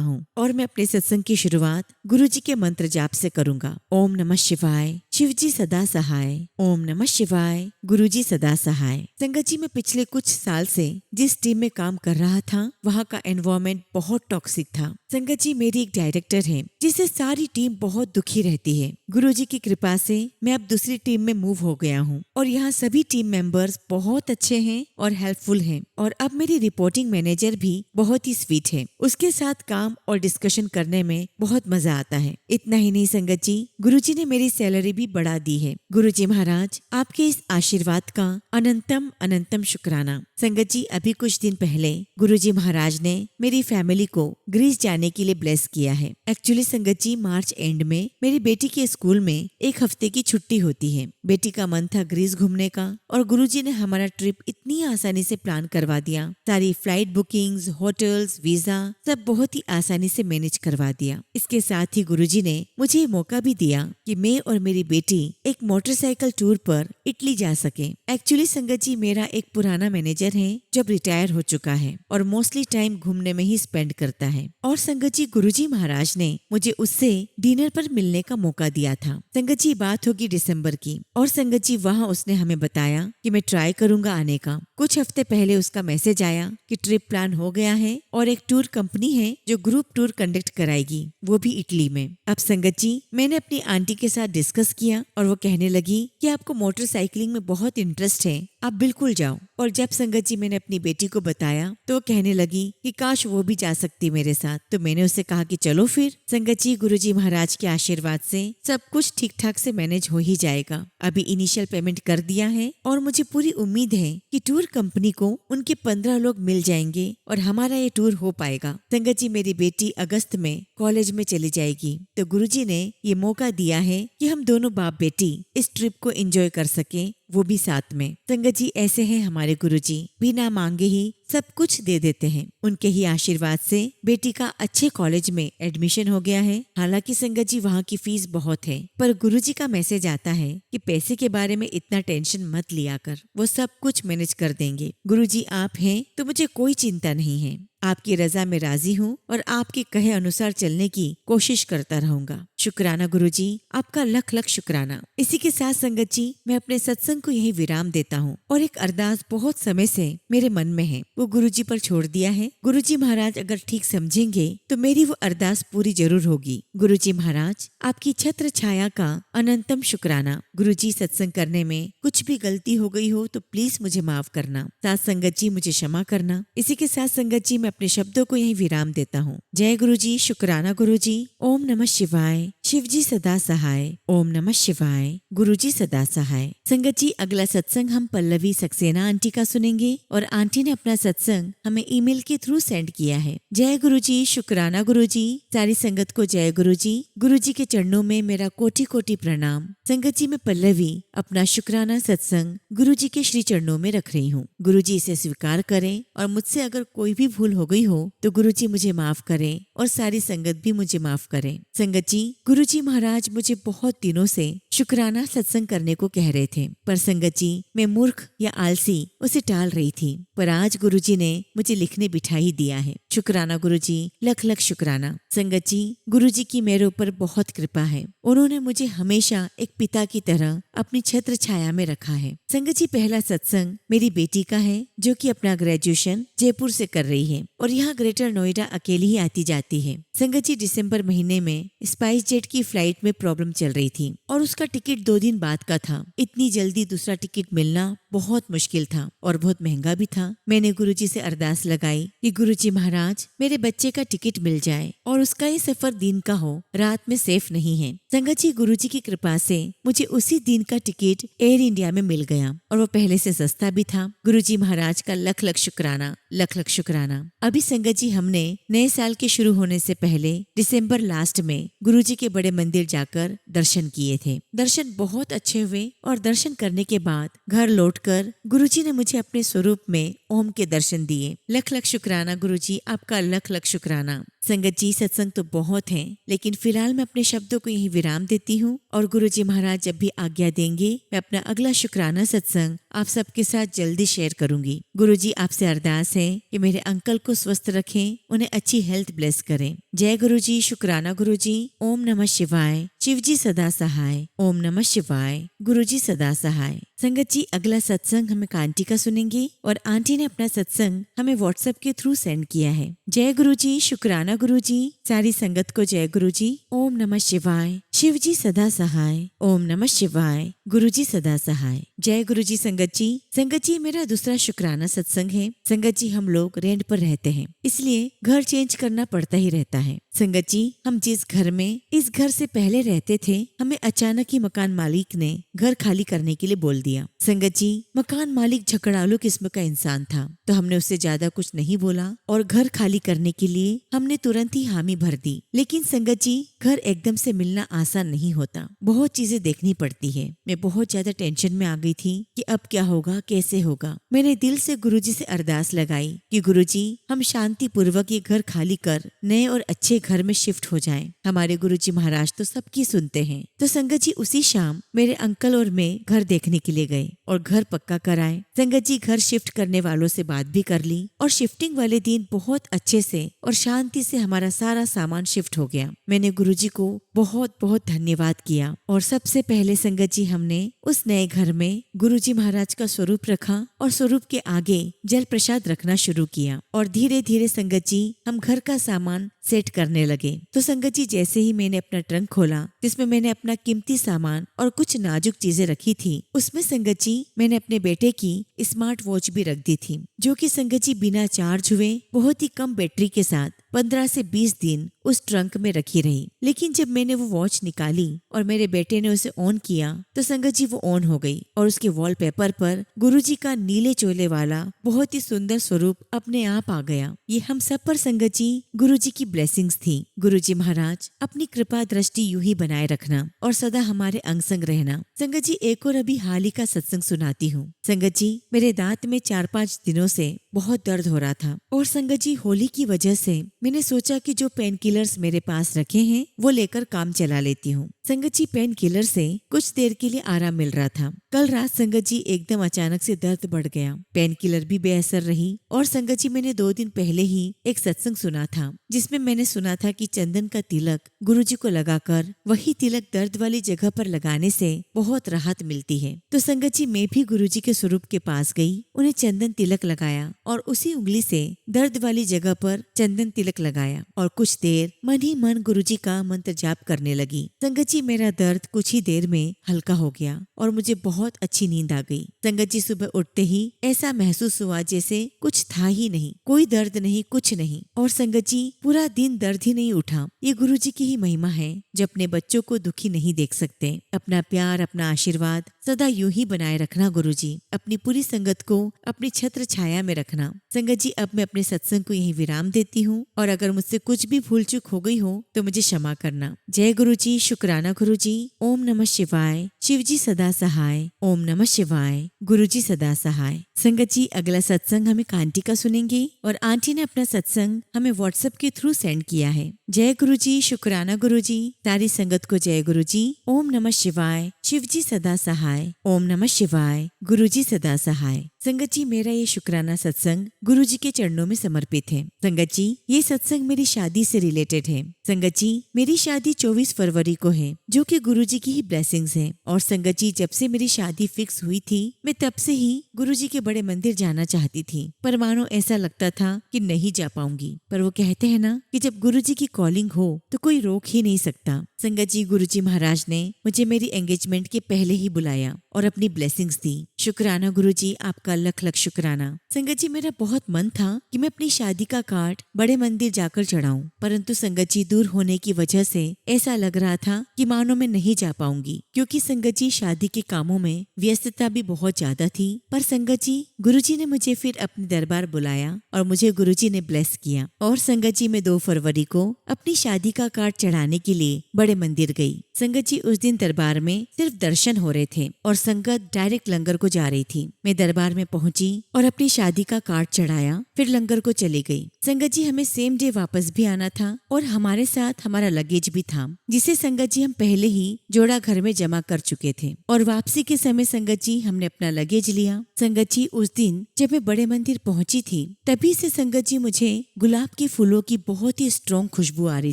हूँ। और मैं अपने सत्संग की शुरुआत गुरुजी के मंत्र जाप से करूंगा। ओम नमः शिवाय। शिवजी सदा सहाय। ओम नमः शिवाय। गुरुजी सदा सहाय। संगत जी, मैं पिछले कुछ साल से जिस टीम में काम कर रहा था वहाँ का एनवायरमेंट बहुत टॉक्सिक था। संगत जी, मेरी एक डायरेक्टर है जिससे सारी टीम बहुत दुखी रहती है। गुरुजी की कृपा से मैं अब दूसरी टीम में मूव हो गया हूँ और यहाँ सभी टीम मेंबर्स बहुत अच्छे हैं और हेल्पफुल हैं। और अब मेरी रिपोर्टिंग मैनेजर भी बहुत ही स्वीट है। उसके साथ काम और डिस्कशन करने में बहुत मजा आता है। इतना ही नहीं संगत जी, गुरुजी ने मेरी सैलरी भी बढ़ा दी है। गुरुजी महाराज, आपके इस आशीर्वाद का अनंतम अनंतम शुक्राना। संगत जी, अभी कुछ दिन पहले गुरुजी महाराज ने मेरी फैमिली को ग्रीस जाने के लिए ब्लेस किया है। एक्चुअली संगत जी, मार्च एंड में मेरी बेटी के स्कूल में 1 हफ्ते की छुट्टी होती है। बेटी का मन था ग्रीस घूमने का और गुरुजी ने हमारा ट्रिप इतनी आसानी से प्लान करवा दिया। सारी फ्लाइट बुकिंग्स, होटल्स, वीजा सब बहुत ही आसानी से मैनेज करवा दिया। इसके साथ ही गुरुजी ने मुझे मौका भी दिया कि मैं और मेरी बेटी एक मोटरसाइकिल टूर पर इटली जा सके। एक्चुअली संगत जी, मेरा एक पुराना मैनेजर है जो रिटायर हो चुका है और मोस्टली टाइम घूमने में ही स्पेंड करता है। और संगत जी, गुरुजी महाराज ने मुझे उससे डिनर पर मिलने का मौका दिया था। संगत जी, बात होगी दिसंबर की और संगत जी वहाँ उसने हमें बताया कि मैं ट्राई करूंगा आने का। कुछ हफ्ते पहले उसका मैसेज आया कि ट्रिप प्लान हो गया है और एक टूर कंपनी है जो ग्रुप टूर कंडक्ट कराएगी, वो भी इटली में। अब संगत जी, मैंने अपनी आंटी के साथ डिस्कस किया और वो कहने लगी कि आपको मोटरसाइकिलिंग में बहुत इंटरेस्ट है, आप बिल्कुल जाओ। और जब संगत जी मैंने अपनी बेटी को बताया तो वो कहने लगी कि काश वो भी जा सकती मेरे साथ। तो मैंने उससे कहा कि चलो फिर। संगत जी, गुरुजी महाराज के आशीर्वाद से सब कुछ ठीक ठाक से मैनेज हो ही जाएगा। अभी इनिशियल पेमेंट कर दिया है और मुझे पूरी उम्मीद है कि टूर कंपनी को उनके 15 लोग मिल जाएंगे और हमारा ये टूर हो पाएगा। संगत जी, मेरी बेटी अगस्त में कॉलेज में चली जाएगी तो गुरुजी ने ये मौका दिया है कि हम दोनों बाप बेटी इस ट्रिप को एंजॉय कर सके, वो भी साथ में। संगत जी, ऐसे हैं हमारे गुरुजी, बिना मांगे ही सब कुछ दे देते हैं। उनके ही आशीर्वाद से बेटी का अच्छे कॉलेज में एडमिशन हो गया है। हालांकि संगत जी वहाँ की फीस बहुत है, पर गुरुजी का मैसेज आता है कि पैसे के बारे में इतना टेंशन मत लिया कर, वो सब कुछ मैनेज कर देंगे। गुरुजी आप हैं तो मुझे कोई चिंता नहीं है। आपकी रजा में राजी हूँ और आपके कहे अनुसार चलने की कोशिश करता रहूंगा। शुक्राना गुरुजी, आपका लख लख शुक्राना। इसी के साथ संगत जी, मैं अपने सत्संग को यही विराम देता हूँ और एक अरदास बहुत समय से मेरे मन में है, वो गुरुजी पर छोड़ दिया है। गुरुजी महाराज अगर ठीक समझेंगे तो मेरी वो अरदास पूरी जरूर होगी। गुरुजी महाराज, आपकी छत्र छाया का अनंतम शुक्राना। गुरुजी, सत्संग करने में कुछ भी गलती हो गई हो तो प्लीज मुझे माफ करना। साथ संगत जी मुझे क्षमा करना। इसी के साथ संगत जी, मैं मैं अपने शब्दों को यहीं विराम देता हूँ। जय गुरु जी, शुक्राना गुरु जी। ओम नमः शिवाय। शिव जी सदा सहाय। ओम नमः शिवाय। गुरु जी सदा सहाय। संगत जी, अगला सत्संग हम पल्लवी सक्सेना आंटी का सुनेंगे और आंटी ने अपना सत्संग हमें ईमेल के थ्रू सेंड किया है। जय गुरु जी, शुक्राना गुरु जी। सारी संगत को जय गुरु जी। गुरु जी के चरणों में मेरा कोटि कोटि प्रणाम। संगत जी, मैं पल्लवी अपना शुक्राना सत्संग गुरु जी के श्री चरणों में रख रही हूँ। गुरु जी इसे स्वीकार करें और मुझसे अगर कोई भी भूल हो गई हो तो गुरु जी मुझे माफ करें और सारी संगत भी मुझे माफ करें। संगत जी, गुरु जी महाराज मुझे बहुत दिनों से शुक्राना सत्संग करने को कह रहे थे, पर संगत जी मैं मूर्ख या आलसी उसे टाल रही थी। पर आज गुरु जी ने मुझे लिखने बिठा ही दिया है। शुक्राना गुरु जी, लख लख शुक्राना। संगत जी, गुरु जी की मेरे ऊपर बहुत कृपा है। उन्होंने मुझे हमेशा एक पिता की तरह अपनी छत्र छाया में रखा है। संगत जी, पहला सत्संग मेरी बेटी का है जो कि अपना ग्रेजुएशन जयपुर से कर रही है और यहाँ ग्रेटर नोएडा अकेली ही आती जाती है। संगत जी, दिसंबर महीने में स्पाइस जेट की फ्लाइट में प्रॉब्लम चल रही थी और उसका टिकट 2 दिन बाद का था। इतनी जल्दी दूसरा टिकट मिलना बहुत मुश्किल था और बहुत महंगा भी था। मैंने गुरुजी से अरदास लगाई कि गुरुजी महाराज मेरे बच्चे का टिकट मिल जाए और उसका ये सफर दिन का हो, रात में सेफ नहीं है। संगत जी, गुरुजी की कृपा से मुझे उसी दिन का टिकट एयर इंडिया में मिल गया और वो पहले से सस्ता भी था। गुरुजी महाराज का लख लख शुक्राना, लख लख शुक्राना। अभी संगत जी, हमने नए साल के शुरू होने से पहले दिसंबर लास्ट में गुरुजी के बड़े मंदिर जाकर दर्शन किए थे। दर्शन बहुत अच्छे हुए और दर्शन करने के बाद घर लौटकर गुरुजी ने मुझे अपने स्वरूप में ओम के दर्शन दिए। लख लख शुक्राना गुरुजी, आपका लख लख शुक्राना। संगत जी, सत्संग तो बहुत हैं, लेकिन फिलहाल मैं अपने शब्दों को यहीं विराम देती हूँ और गुरुजी महाराज जब भी आज्ञा देंगे मैं अपना अगला शुक्राना सत्संग आप सबके साथ जल्दी शेयर करूंगी। गुरुजी, आपसे अरदास है कि मेरे अंकल को स्वस्थ रखें, उन्हें अच्छी हेल्थ ब्लेस करें। जय गुरुजी, शुक्राना गुरुजी। ओम नमः शिवाय। शिव जी सदा सहाय। ओम नमः शिवाय। गुरुजी सदा सहाय। संगत जी, अगला सत्संग हम एक आंटी का सुनेंगे और आंटी ने अपना सत्संग हमें व्हाट्सएप के थ्रू सेंड किया है। जय गुरुजी, शुक्राना गुरुजी। सारी संगत को जय गुरुजी। ओम नमः शिवाय। शिव जी सदा सहाय। ओम नमः शिवाय। गुरुजी सदा सहाय। जय गुरुजी। संगत जी मेरा दूसरा शुक्राना सत्संग है। संगत जी, हम लोग रेंट पर रहते हैं, इसलिए घर चेंज करना पड़ता ही रहता है। संगत जी, हम जिस घर में इस घर से पहले रहते थे, हमें अचानक ही मकान मालिक ने घर खाली करने के लिए बोल दिया। संगत जी, मकान मालिक झगड़ालू किस्म का इंसान था, तो हमने उससे ज्यादा कुछ नहीं बोला और घर खाली करने के लिए हमने तुरंत ही हामी भर दी। लेकिन संगत जी, घर एकदम से मिलना आसान नहीं होता, बहुत चीजें देखनी पड़ती है। मैं बहुत ज्यादा टेंशन में आ गई थी कि अब क्या होगा, कैसे होगा। मैंने दिल से गुरुजी से अरदास लगाई कि गुरुजी, हम शांति पूर्वक ये घर खाली कर नए और अच्छे घर में शिफ्ट हो जाएं। हमारे गुरुजी महाराज तो सबकी सुनते हैं। तो संगत जी, उसी शाम मेरे अंकल और मैं घर देखने के लिए गए और घर पक्का कराए। संगत जी, घर शिफ्ट करने वालों से बात भी कर ली और शिफ्टिंग वाले दिन बहुत अच्छे से और शांति से हमारा सारा सामान शिफ्ट हो गया। मैंने गुरुजी को बहुत बहुत धन्यवाद किया और सबसे पहले संगत जी, हमने उस नए घर में गुरुजी महाराज का स्वरूप रखा और स्वरूप के आगे जल प्रसाद रखना शुरू किया और धीरे धीरे संगत जी हम घर का सामान सेट करने लगे। तो संगत जी, जैसे ही मैंने अपना ट्रंक खोला जिसमें मैंने अपना कीमती सामान और कुछ नाजुक चीजें रखी थी, उसमें संगत जी मैंने अपने बेटे की स्मार्ट वॉच भी रख दी थी, जो कि संगत जी बिना चार्ज हुए बहुत ही कम बैटरी के साथ 15 से 20 दिन उस ट्रंक में रखी रही। लेकिन जब मैंने वो वॉच निकाली और मेरे बेटे ने उसे ऑन किया तो संगत जी वो ऑन हो गई और उसके वॉलपेपर पर गुरुजी का नीले चोले वाला बहुत ही सुंदर स्वरूप अपने आप आ गया। ये हम सब पर संगत जी गुरुजी की ब्लेसिंग्स थी। गुरुजी महाराज, अपनी कृपा दृष्टि यूं ही बनाए रखना और सदा हमारे अंग संग रहना। संगत जी, एक और अभी हाल ही का सत्संग सुनाती हूँ। संगत जी, मेरे दांत में 4-5 दिनों से बहुत दर्द हो रहा था और संगत जी होली की वजह से मैंने सोचा कि जो पेन किलर्स मेरे पास रखे हैं वो लेकर काम चला लेती हूँ। संगत जी, पेन किलर से कुछ देर के लिए आराम मिल रहा था। कल रात संगत जी एकदम अचानक से दर्द बढ़ गया, पेन किलर भी बेअसर रही और संगत जी मैंने 2 दिन पहले ही एक सत्संग सुना था जिसमें मैंने सुना था कि चंदन का तिलक गुरुजी को लगाकर वही तिलक दर्द वाली जगह पर लगाने से बहुत राहत मिलती है। तो संगत जी मैं भी गुरुजी के स्वरूप के पास गई, उन्हें चंदन तिलक लगाया और उसी उंगली से दर्द वाली जगह पर चंदन तिलक लगाया और कुछ देर देर मन ही मन गुरुजी का मंत्र जाप करने लगी। संगत जी मेरा दर्द कुछ ही देर में हल्का हो गया और मुझे बहुत अच्छी नींद आ गई। संगत जी सुबह उठते ही ऐसा महसूस हुआ जैसे कुछ था ही नहीं, कोई दर्द नहीं, कुछ नहीं। और संगत जी पूरा दिन दर्द ही नहीं उठा। ये गुरुजी की ही महिमा है जो अपने बच्चों को दुखी नहीं देख सकते। अपना प्यार, अपना आशीर्वाद सदा यूं ही बनाए रखना गुरुजी। अपनी पूरी संगत को अपनी छत्र छाया में रखना। संगत जी अब मैं अपने सत्संग को यही विराम देती हूँ और अगर मुझसे कुछ भी भूल चूक हो गई हो तो मुझे क्षमा करना। जय गुरुजी, शुक्राना गुरुजी। ओम नमः शिवाय। शिवजी सदा सहाय। ओम नमः शिवाय। गुरुजी सदा सहाय। संगत जी अगला सत्संग हमें आंटी का सुनेंगे और आंटी ने अपना सत्संग हमें व्हाट्सएप के थ्रू सेंड किया है। जय गुरुजी, शुक्राना गुरुजी। सारी संगत को जय गुरुजी। ओम नमः शिवाय। शिवजी सदा सहाय। ओम नमः शिवाय। गुरुजी सदा सहाय। संगत जी मेरा ये शुक्राना सत्संग गुरुजी के चरणों में समर्पित है। संगत जी ये सत्संग मेरी शादी से रिलेटेड है। संगत जी मेरी शादी 24 फरवरी को है जो कि गुरुजी की ही ब्लेसिंग्स है। और संगत जी जब से मेरी शादी फिक्स हुई थी मैं तब से ही गुरुजी के बड़े मंदिर जाना चाहती थी, पर मानो ऐसा लगता था कि नहीं जा पाऊंगी। पर वो कहते हैं ना कि जब गुरुजी की कॉलिंग हो तो कोई रोक ही नहीं सकता। संगत जी गुरुजी महाराज ने मुझे मेरी एंगेजमेंट के पहले ही बुलाया और अपनी ब्लेसिंग्स दी। शुक्राना गुरुजी, आपका लख लख शुक्राना। संगत जी मेरा बहुत मन था कि मैं अपनी शादी का कार्ड बड़े मंदिर जाकर चढ़ाऊं, परंतु संगत जी दूर होने की वजह से ऐसा लग रहा था कि मानो मैं नहीं जा पाऊंगी, क्योंकि संगत जी शादी के कामों में व्यस्तता भी बहुत ज्यादा थी। पर संगत जी गुरुजी ने मुझे फिर अपने दरबार बुलाया और मुझे गुरुजी ने ब्लेस किया। और संगत जी मैं 2 फरवरी को अपनी शादी का कार्ड चढ़ाने के लिए बड़े मंदिर गई। संगत जी उस दिन दरबार में सिर्फ दर्शन हो रहे थे और संगत डायरेक्ट लंगर को जा रही थी। मैं दरबार में पहुंची और अपनी शादी का कार्ड चढ़ाया, फिर लंगर को चली गई। संगत जी हमें सेम डे वापस भी आना था और हमारे साथ हमारा लगेज भी था, जिसे संगत जी हम पहले ही जोड़ा घर में जमा कर चुके थे। और वापसी के समय संगत जी हमने अपना लगेज लिया। संगत जी उस दिन जब मैं बड़े मंदिर पहुंची थी तभी से संगत जी मुझे गुलाब के फूलों की बहुत ही स्ट्रॉन्ग खुशबू आ रही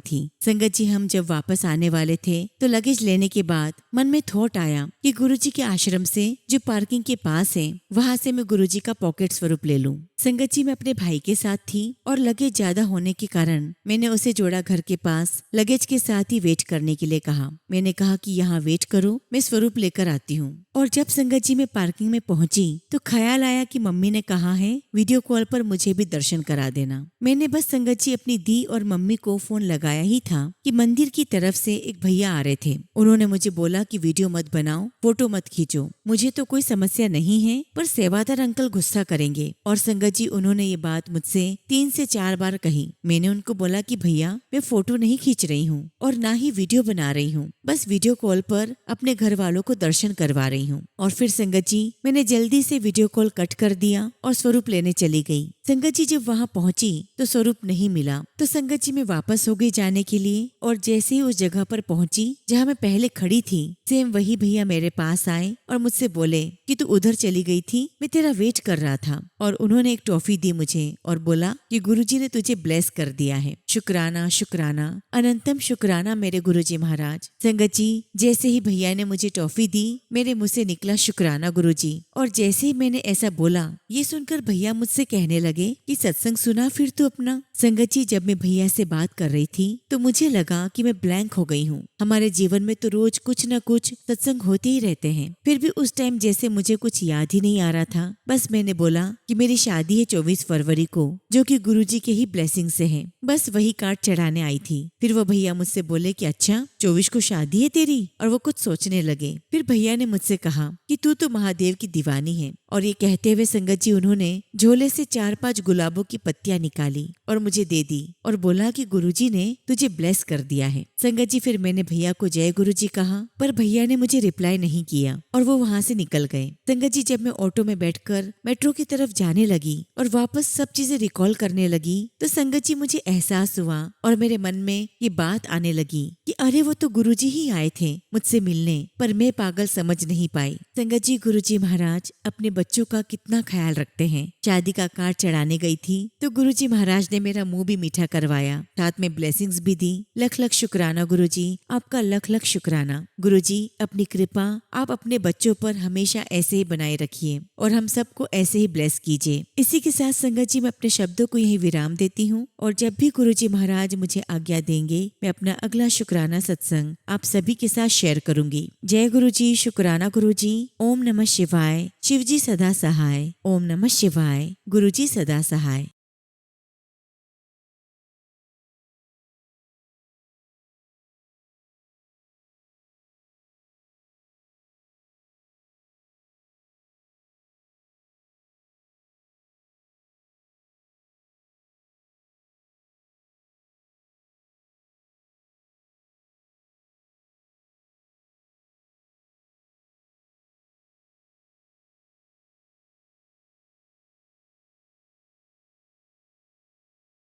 थी। संगत जी हम जब वापस आने वाले थे तो लगेज लेने के बाद मन में थॉट आया कि गुरुजी के आश्रम से जो पार्किंग के पास है वहां से मैं गुरुजी का पॉकेट स्वरूप ले लूं। संगत जी मैं अपने भाई के साथ थी और लगेज ज्यादा होने के कारण मैंने उसे जोड़ा घर के पास लगेज के साथ ही वेट करने के लिए कहा। मैंने कहा कि यहाँ वेट करो, मैं स्वरूप लेकर आती हूँ। और जब संगत जी मैं पार्किंग में पहुंची तो ख्याल आया कि मम्मी ने कहा है वीडियो कॉल पर मुझे भी दर्शन करा देना। मैंने बस संगत जी अपनी दी और मम्मी को फोन लगाया ही था कि मंदिर की तरफ से एक भैया आ रहे थे। उन्होंने मुझे बोला कि वीडियो मत बनाओ, फोटो मत खींचो, मुझे तो कोई समस्या नहीं है, पर सेवादार अंकल गुस्सा करेंगे। और संगत जी उन्होंने ये बात मुझसे 3 से 4 बार कही। मैंने उनको बोला कि भैया मैं फोटो नहीं खींच रही हूँ और ना ही वीडियो बना रही हूँ, बस वीडियो कॉल पर अपने घर वालों को दर्शन करवा रही हूँ। और फिर संगत जी मैंने जल्दी से वीडियो कॉल कट कर दिया और स्वरूप लेने चली गई। संगत जी जब वहाँ पहुंची तो स्वरूप नहीं मिला, तो संगत जी मैं वापस हो गई जाने के लिए। और जैसे ही उस जगह पर पहुंची जहाँ मैं पहले खड़ी थी, सेम वही भैया मेरे पास आए और मुझसे बोले कि तू उधर चली गई थी, मैं तेरा वेट कर रहा था। और उन्होंने एक टॉफी दी मुझे और बोला कि गुरुजी ने तुझे ब्लेस कर दिया है। शुक्राना शुक्राना, अनंतम शुक्राना मेरे गुरुजी महाराज। संगत जी जैसे ही भैया ने मुझे टॉफी दी मेरे मुंह से निकला शुक्राना गुरुजी। और जैसे ही मैंने ऐसा बोला ये सुनकर भैया मुझसे कहने लगे कि सत्संग सुना फिर तू अपना। संगत जी जब मैं भैया से बात कर रही थी तो मुझे लगा कि मैं ब्लैंक हो गई हूँ। हमारे जीवन में तो रोज कुछ न कुछ सत्संग होते ही रहते हैं, फिर भी उस टाइम जैसे मुझे कुछ याद ही नहीं आ रहा था। बस मैंने बोला कि मेरी शादी है 24 फरवरी को, जो कि गुरुजी के ही ब्लेसिंग से है, बस वही कार्ड चढ़ाने आई थी। फिर वो भैया मुझसे बोले कि अच्छा 24 को शादी है तेरी, और वो कुछ सोचने लगे। फिर भैया ने मुझसे कहा कि तू तो महादेव की दीवानी है। और ये कहते हुए संगत जी उन्होंने झोले से 4-5 गुलाबों की पत्तियां निकाली और मुझे दे दी और बोला कि गुरुजी ने तुझे ब्लेस कर दिया है। संगत जी फिर मैंने भैया को जय गुरुजी कहा, पर भैया ने मुझे रिप्लाई नहीं किया और वो वहाँ से निकल गए। संगत जी जब मैं ऑटो में बैठकर मेट्रो की तरफ जाने लगी और वापस सब चीजें रिकॉल करने लगी तो संगत जी मुझे एहसास हुआ और मेरे मन में ये बात आने लगी कि अरे वो तो गुरुजी ही आए थे मुझसे मिलने, पर मैं पागल समझ नहीं पाई। संगत जी गुरुजी महाराज अपने बच्चों का कितना ख्याल रखते हैं। शादी का कार्ड चढ़ाने गई थी तो गुरुजी महाराज ने मेरा मुंह भी मीठा करवाया, साथ में ब्लेसिंग्स भी दी। लख लख शुक्राना गुरुजी, आपका लख लख शुक्राना। गुरुजी अपनी कृपा आप अपने बच्चों पर हमेशा ऐसे ही बनाए रखिए और हम सबको ऐसे ही ब्लेस कीजिए। इसी के साथ संगत जी मैं अपने शब्दों को यही विराम देती हूँ और जब भी गुरुजी महाराज मुझे आज्ञा देंगे मैं अपना अगला शुक्राना सत्संग आप सभी के साथ शेयर करूंगी। जय गुरुजी, शुक्राना गुरुजी। ओम नमः शिवाय। शिवजी सदा सहाय। ओम नमः शिवाय। गुरुजी सदा सहाय।